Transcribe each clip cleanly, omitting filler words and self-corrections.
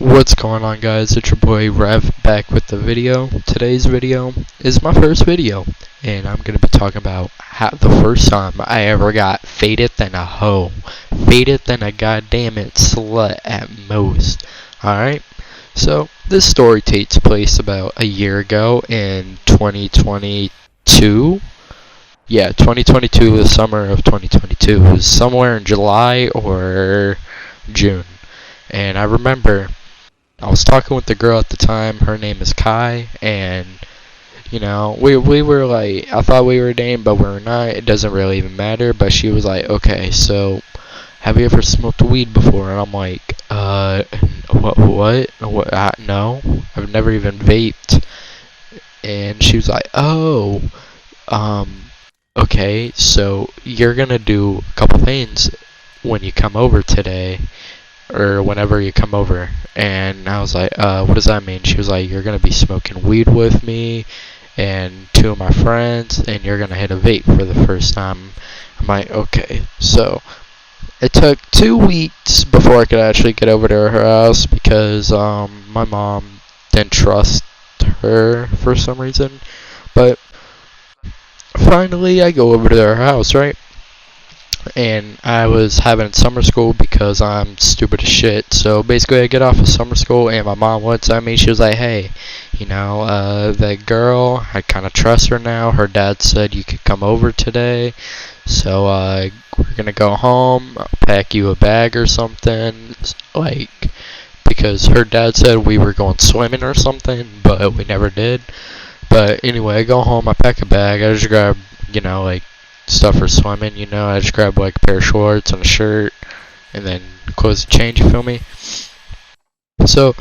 What's going on, guys? It's your boy Rev back with the video. Today's video is my first video, and I'm gonna be talking about how the first time I ever got faded than a hoe, faded than a goddamn it slut at most. Alright, so this story takes place about a year ago in 2022. Yeah, 2022, the summer of 2022. It was somewhere in July or June. And I remember I was talking with the girl at the time. Her name is Kai, and we were like, I thought we were dating, but we're not. It doesn't really even matter. But she was like, okay, so have you ever smoked weed before? And I'm like, what? No, I've never even vaped. And she was like, oh, okay, so you're gonna do a couple things when you come over today, or whenever you come over. And I was like, what does that mean? She was like, you're gonna be smoking weed with me and two of my friends, and you're gonna hit a vape for the first time. I'm like, okay. So it took 2 weeks before I could actually get over to her house because my mom didn't trust her for some reason. But finally I go over to her house, right? And I was having summer school because I'm stupid as shit. So basically I get off of summer school, and my mom looks at me. She was like, hey, that girl, I kind of trust her now. Her dad said you could come over today. So we're going to go home, I'll pack you a bag or something. Because her dad said we were going swimming or something, but we never did. But anyway, I go home, I pack a bag. I just grab, stuff for swimming, I just grab a pair of shorts and a shirt and then clothes to change, you feel me? So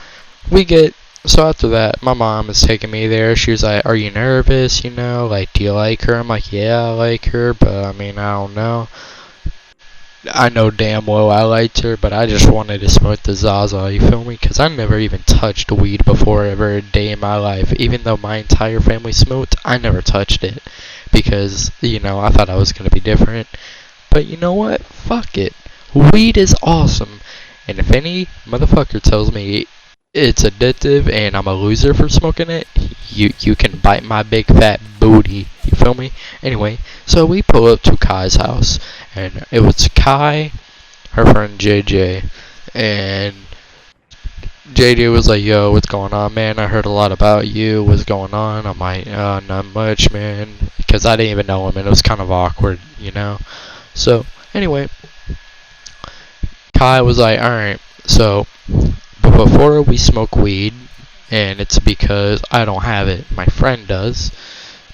after that, my mom is taking me there. She was like, are you nervous, do you like her? I'm like, yeah, I like her, but I don't know. I know damn well I liked her, but I just wanted to smoke the Zaza, you feel me? Because I never even touched weed before ever a day in my life. Even though my entire family smoked, I never touched it. Because, I thought I was going to be different. But you know what? Fuck it. Weed is awesome. And if any motherfucker tells me it's addictive and I'm a loser for smoking it, you can bite my big fat booty. You feel me? Anyway, so we pull up to Kai's house. And it was Kai, her friend JJ. And JJ was like, yo, what's going on, man? I heard a lot about you. What's going on? I'm like, not much, man. Because I didn't even know him, and it was kind of awkward, So, anyway, Kai was like, alright, so, but before we smoke weed, and it's because I don't have it, my friend does,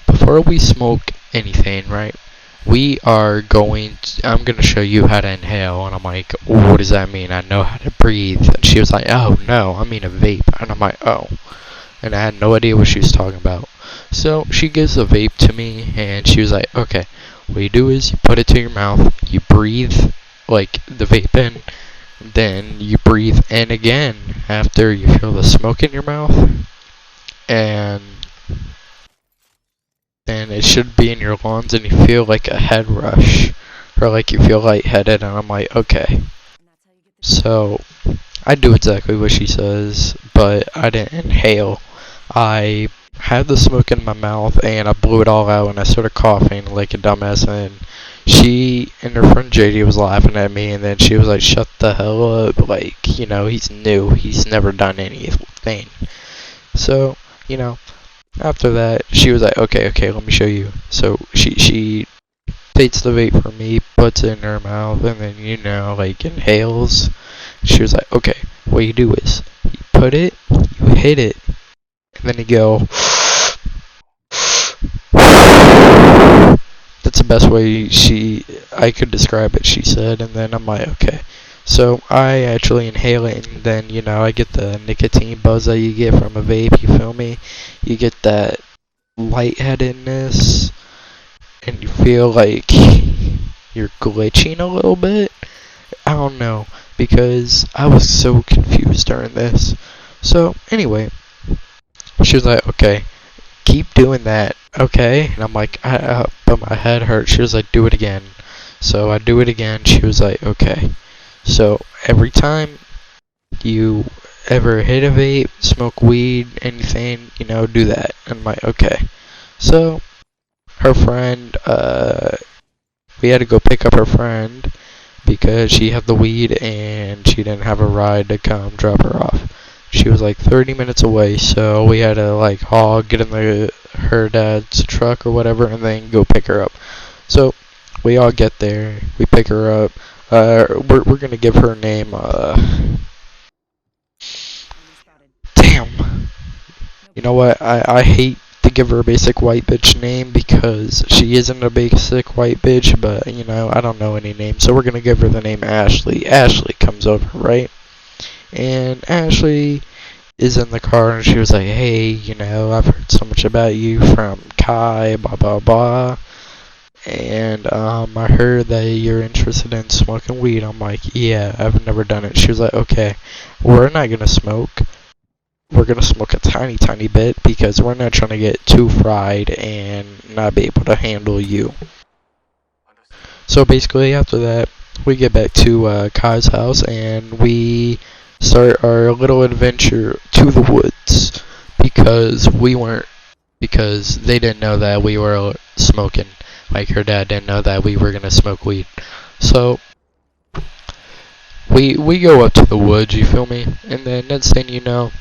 before we smoke anything, right, I'm going to show you how to inhale. And I'm like, what does that mean? I know how to breathe. And she was like, oh, no, I mean a vape. And I'm like, oh. And I had no idea what she was talking about. So she gives a vape to me, and she was like, okay, what you do is you put it to your mouth, you breathe, the vape in, then you breathe in again after you feel the smoke in your mouth, and then it should be in your lungs, and you feel like a head rush, or you feel lightheaded. And I'm like, okay. So I do exactly what she says, but I didn't inhale. I had the smoke in my mouth, and I blew it all out, and I started coughing like a dumbass, and she and her friend JD was laughing at me, and then she was like, shut the hell up, he's new, he's never done anything. So, after that, she was like, okay, let me show you. So she takes the vape from me, puts it in her mouth, and then, inhales. She was like, okay, what you do is, you put it, you hit it, and then you go. That's the best way I could describe it, she said. And then I'm like, okay. So I actually inhale it, and then, I get the nicotine buzz that you get from a vape, you feel me? You get that lightheadedness, and you feel like you're glitching a little bit. I don't know, because I was so confused during this. So, anyway, she was like, okay, keep doing that, okay? And I'm like, but my head hurts. She was like, do it again. So I do it again. She was like, okay. So every time you ever hit a vape, smoke weed, anything, do that. And I'm like, okay. So, her friend, we had to go pick up her friend because she had the weed and she didn't have a ride to come drop her off. She was like 30 minutes away, so we had to like all get in her dad's truck or whatever and then go pick her up. So we all get there, we pick her up. We're gonna give her name. Damn. You know what? I hate to give her a basic white bitch name because she isn't a basic white bitch, but I don't know any name, so we're gonna give her the name Ashley. Ashley comes over, right? And Ashley is in the car and she was like, hey, I've heard so much about you from Kai, blah blah blah. And I heard that you're interested in smoking weed. I'm like, yeah, I've never done it. She was like, okay, we're not gonna smoke. We're gonna smoke a tiny, tiny bit because we're not trying to get too fried and not be able to handle you. So basically, after that, we get back to Kai's house and we start our little adventure to the woods because they didn't know that we were smoking. Like her dad didn't know that we were gonna smoke weed. So we go up to the woods, you feel me? And then next thing you know,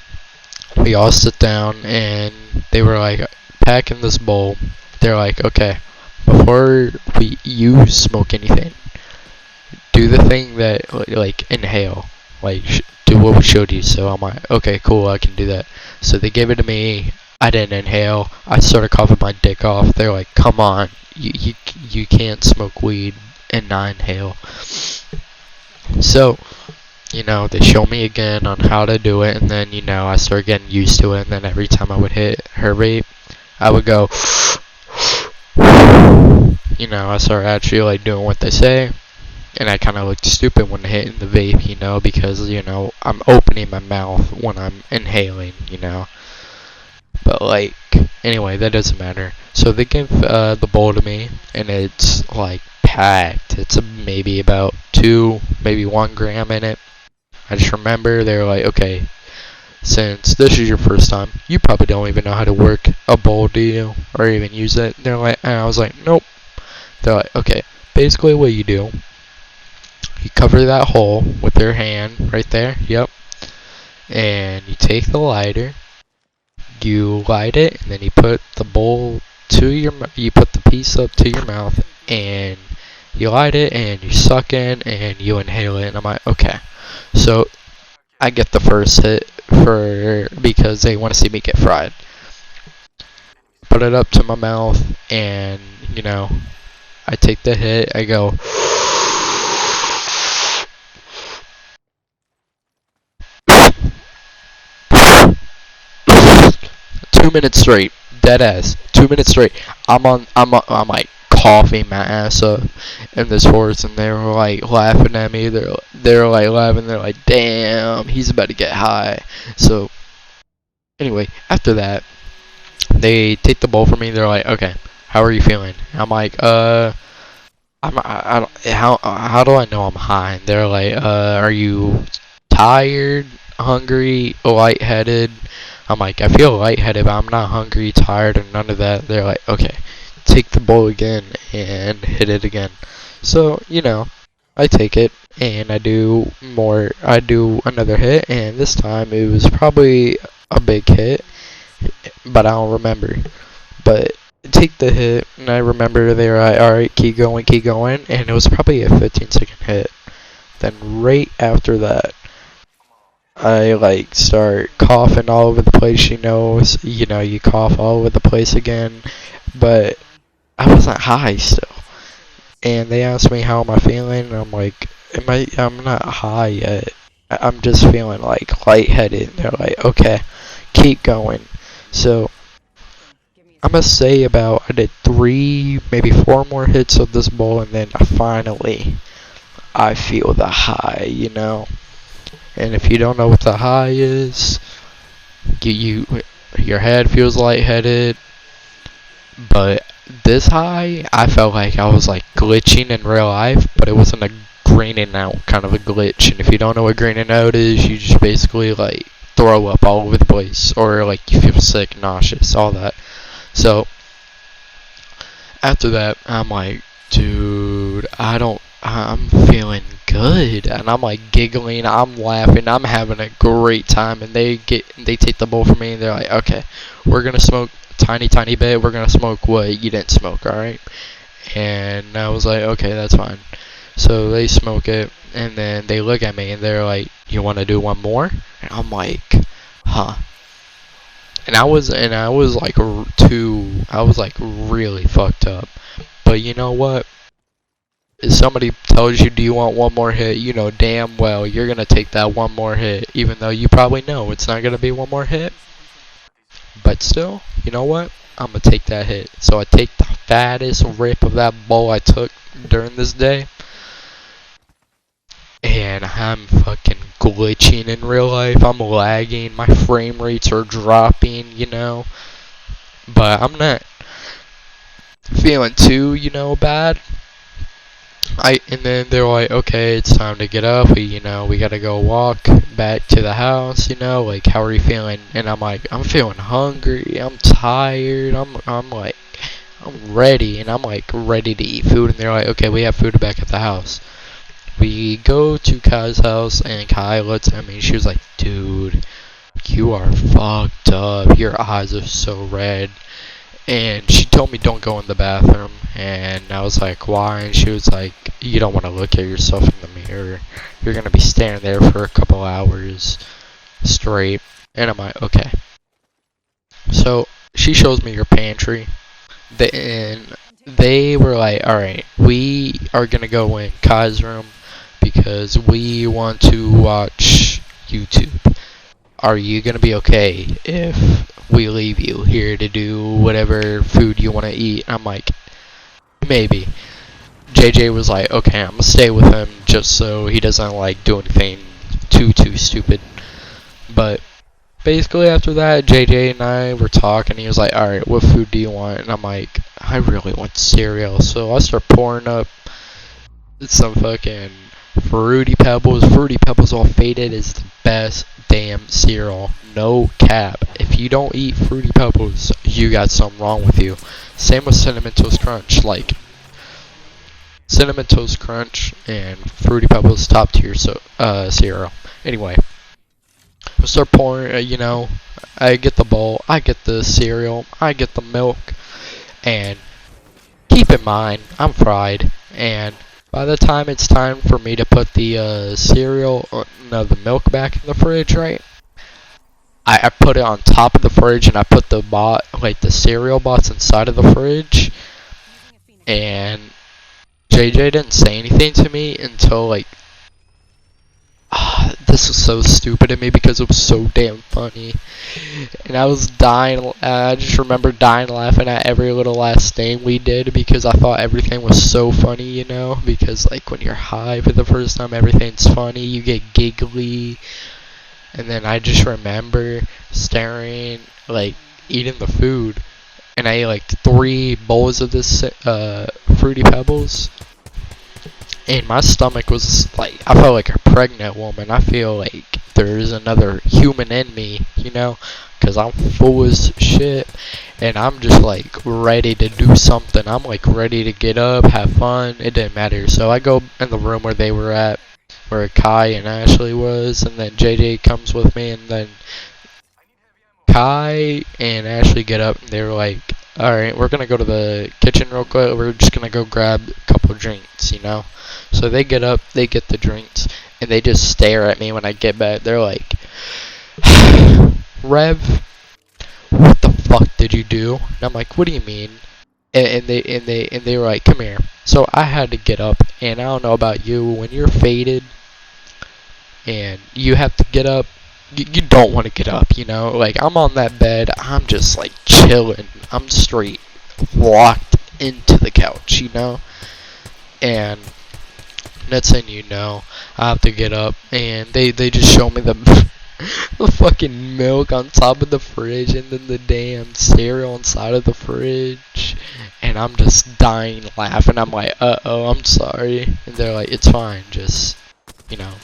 we all sit down and they were like packing this bowl. They're like, okay, before you smoke anything, do the thing that like inhale, like do what we showed you. So I'm like, okay, cool, I can do that. So they gave it to me. I didn't inhale. I started coughing my dick off. They're like, come on, you can't smoke weed and not inhale. So, they show me again on how to do it, and then, I started getting used to it, and then every time I would hit her vape, I would go, I started actually, like, doing what they say, and I kind of looked stupid when hitting the vape, because, I'm opening my mouth when I'm inhaling, But, like, anyway, that doesn't matter. So they give the bowl to me, and it's, like, packed. It's maybe about 2, maybe 1 gram in it. I just remember they were like, okay, since this is your first time, you probably don't even know how to work a bowl, do you? Or even use it. They're like, and I was like, nope. They're like, okay, basically what you do, you cover that hole with your hand right there, yep. And you take the lighter, you light it, and then you put the bowl to you put the piece up to your mouth, and you light it, and you suck in, and you inhale it, and I'm like, okay. So, I get the first hit because they want to see me get fried. Put it up to my mouth, and, I take the hit, I go, 2 minutes straight, dead ass, 2 minutes straight. I'm like coughing my ass up in this horse, and they were like laughing at me. They're like laughing. They're like, damn, he's about to get high. So anyway, after that, they take the bowl from me. They're like, okay, how are you feeling? I'm like, I don't, how do I know I'm high? And they're like, are you tired, hungry, lightheaded? I'm like, I feel lightheaded, but I'm not hungry, tired, or none of that. They're like, okay, take the bowl again and hit it again. So, I take it and I do another hit, and this time it was probably a big hit, but I don't remember. But take the hit, and I remember they were like, alright, keep going, and it was probably a 15-second hit. Then right after that, I like start coughing all over the place, you cough all over the place again, but I wasn't high still. And they asked me how am I feeling, and I'm like, I'm not high yet. I'm just feeling like lightheaded. They're like, okay, keep going. So I'm gonna say I did 3, maybe 4 more hits of this bowl, and then finally I feel the high, And if you don't know what the high is, your head feels lightheaded. But this high, I felt like I was like glitching in real life, but it wasn't a greening out kind of a glitch. And if you don't know what greening out is, you just basically like throw up all over the place, or like you feel sick, nauseous, all that. So after that, I'm like, dude, I'm feeling good, and I'm like giggling, I'm laughing, I'm having a great time, and they take the bowl from me, and they're like, okay, we're gonna smoke a tiny bit, we're gonna smoke what you didn't smoke, alright? And I was like, okay, that's fine. So they smoke it, and then they look at me, and they're like, you wanna do one more? And I'm like, huh. And I was like I was like really fucked up. But you know what? If somebody tells you, do you want one more hit, you know damn well you're gonna take that one more hit, even though you probably know it's not gonna be one more hit. But still, you know what? I'm gonna take that hit. So I take the fattest rip of that bowl I took during this day, and I'm fucking glitching in real life. I'm lagging. My frame rates are dropping, you know. But I'm not feeling too, you know, bad. And then they're like, okay, it's time to get up. We gotta go walk back to the house, you know, like, how are you feeling? And I'm like, I'm feeling hungry, I'm tired, I'm like, I'm ready, and I'm like, ready to eat food. And they're like, okay, we have food back at the house. We go to Kai's house, and Kai looks at me, she was like, dude, you are fucked up, your eyes are so red. And she told me don't go in the bathroom, and I was like, why? And she was like, you don't want to look at yourself in the mirror. You're going to be standing there for a couple hours straight. And I'm like, okay. So she shows me your pantry, and they were like, alright, we are going to go in Kai's room because we want to watch YouTube. Are you going to be okay if we leave you here to do whatever food you want to eat? I'm like, maybe. JJ was like, okay, I'm going to stay with him just so he doesn't like do anything too stupid. But basically after that, JJ and I were talking. He was like, alright, what food do you want? And I'm like, I really want cereal. So I start pouring up some fucking Fruity Pebbles. Fruity Pebbles all faded is the best damn cereal. No cap. If you don't eat Fruity Pebbles, you got something wrong with you. Same with Cinnamon Toast Crunch. Like, Cinnamon Toast Crunch and Fruity Pebbles top tier cereal. Anyway, I start pouring, you know, I get the bowl, I get the cereal, I get the milk, and keep in mind, I'm fried, and by the time it's time for me to put the the milk back in the fridge, right? I put it on top of the fridge, and I put the cereal box inside of the fridge, and JJ didn't say anything to me until like, this was so stupid of me because it was so damn funny, and I was dying. I just remember dying laughing at every little last thing we did because I thought everything was so funny, you know, because like when you're high for the first time, everything's funny, you get giggly. And then I just remember staring, like, eating the food, and I ate like 3 bowls of this Fruity Pebbles, and my stomach was like, I felt like a pregnant woman. I feel like there's another human in me, you know, because I'm full as shit, and I'm just like ready to do something. I'm like ready to get up, have fun. It didn't matter. So I go in the room where they were at, where Kai and Ashley was, and then JJ comes with me, and then Kai and Ashley get up, and they were like, alright, we're gonna go to the kitchen real quick, we're just gonna go grab a couple drinks, you know? So they get up, they get the drinks, and they just stare at me when I get back. They're like, Rev, what the fuck did you do? And I'm like, what do you mean? And they were like, come here. So I had to get up, and I don't know about you, when you're faded and you have to get up, you don't want to get up, you know? Like, I'm on that bed, I'm just like chilling, I'm straight locked into the couch, you know? And next thing you know, I have to get up, and they just show me the the fucking milk on top of the fridge, and then the damn cereal inside of the fridge, and I'm just dying laughing. I'm like, uh-oh, I'm sorry. And they're like, it's fine, just, you know,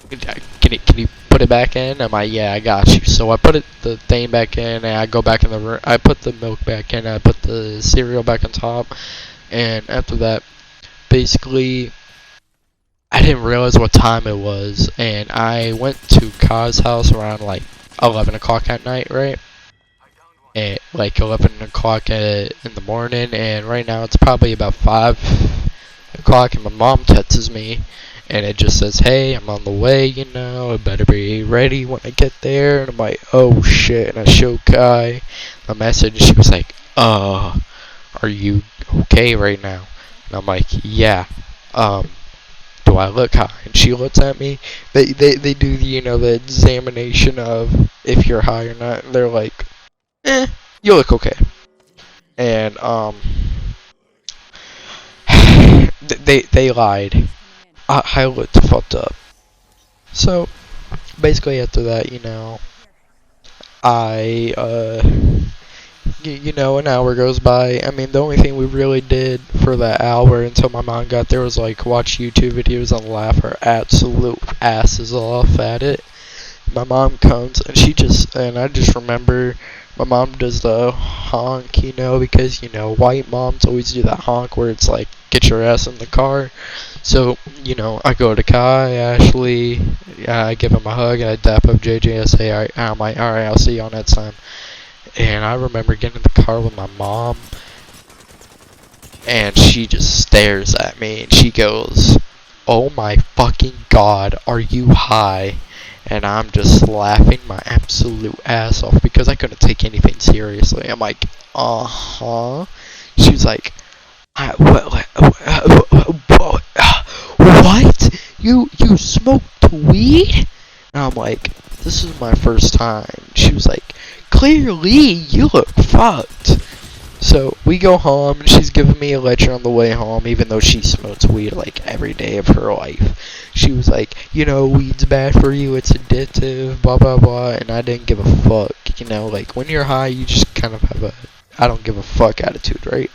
can you put it back in? I'm like, yeah, I got you. So I put the thing back in, and I go back in the room. I put the milk back in. I put the cereal back on top, and after that, basically, I didn't realize what time it was, and I went to Kai's house around like 11 o'clock at night, right? At like 11 o'clock in the morning, and right now it's probably about 5 o'clock, and my mom texts me, and it just says, hey, I'm on the way, you know, I better be ready when I get there. And I'm like, oh shit. And I show Kai a message, and she was like, are you okay right now? And I'm like, yeah. Do I look high? And she looks at me. They do, you know, the examination of if you're high or not. And they're like, you look okay. And they lied. I looked fucked up. So basically after that, you know, I you know, an hour goes by. I mean, the only thing we really did for that hour until my mom got there was like watch YouTube videos and laugh our absolute asses off at it. My mom comes and I just remember my mom does the honk, you know, because, you know, white moms always do that honk where it's like, get your ass in the car. So, you know, I go to Kai, Ashley, I give him a hug, I dap up JJ, I say, alright, I'll see y'all next time. And I remember getting in the car with my mom, and she just stares at me, and she goes, oh my fucking god, are you high? And I'm just laughing my absolute ass off because I couldn't take anything seriously. I'm like, uh-huh. She was like, what? You smoked weed? And I'm like, this is my first time. She was like, clearly you look fucked. So we go home, and she's giving me a lecture on the way home, even though she smokes weed like every day of her life. She was like, you know, weed's bad for you, it's addictive, blah blah blah, and I didn't give a fuck. You know, like when you're high, you just kind of have a I don't give a fuck attitude, right?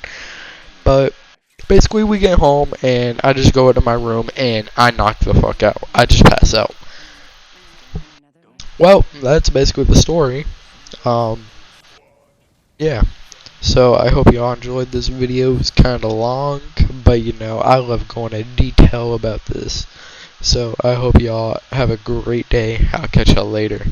But basically we get home, and I just go into my room, and I knock the fuck out. I just pass out. Well, that's basically the story. Yeah. So I hope y'all enjoyed this video. It's kind of long, but you know, I love going into detail about this. So I hope y'all have a great day. I'll catch y'all later.